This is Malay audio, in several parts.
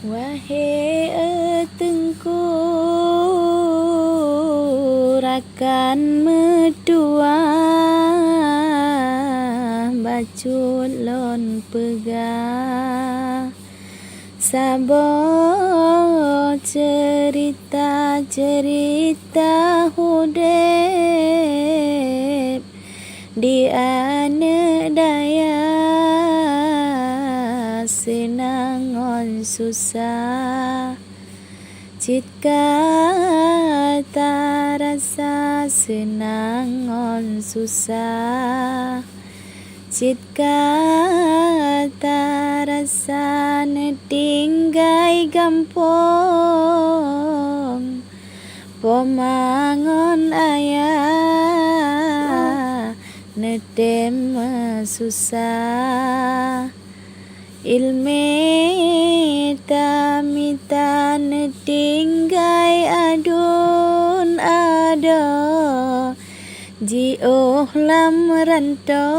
Wahai etengku rakan medua bacut lon pegah sabo cerita hudep di ane daya senangon susah Citka tak rasa senangon susah Citka tak rasa netinggai gampong Pomangon ayah netem susah Ilme tamita netinggai adun ada Jioh lam ranto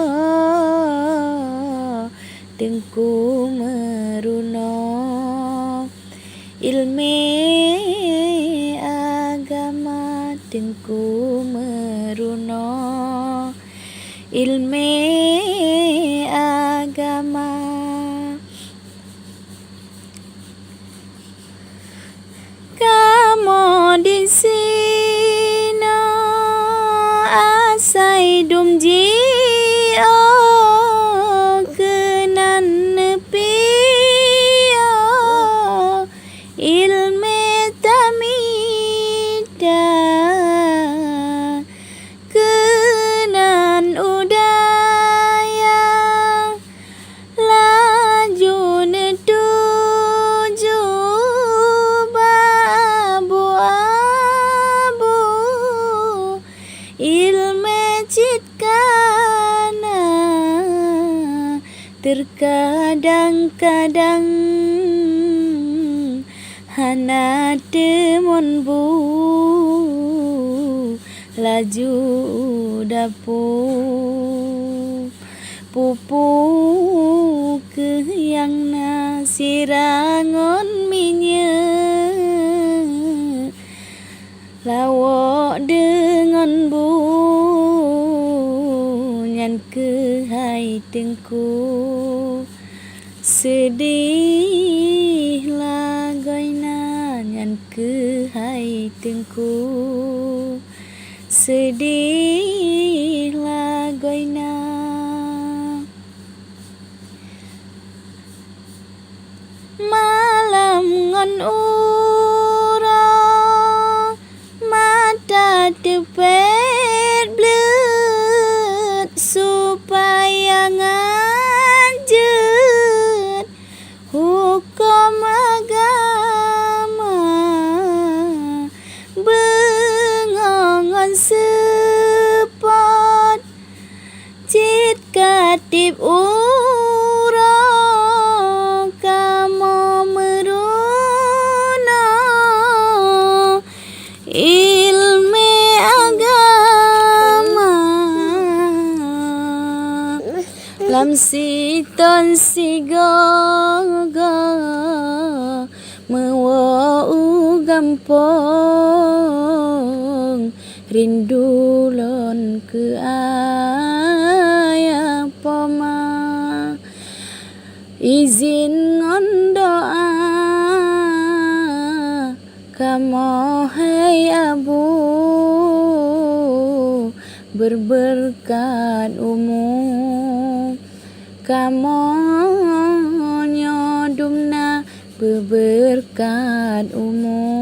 tengku meruno Ilme agama tengku meruno Ilme agama Kamu di sini asai dum jio kenan nepi ilme tamida kenan udaya laju netuju ilme citkana terkadang-kadang hana temon bu laju dapu pupu ke yang nasirangon minyak lawak dengan bunyan ke hai tengku sedih lagoina nyan ke hai tengku sedih lagoina malam ngon tepet blet supaya ngajet hukum agama bengongon sepot cit katip uro kamu meruna ilme agama lam siton sigogo mewau gampong rindu lon ke ayah poma izin ngon doa kamu hai abu berberkat umum kamu nyodumna berberkat umum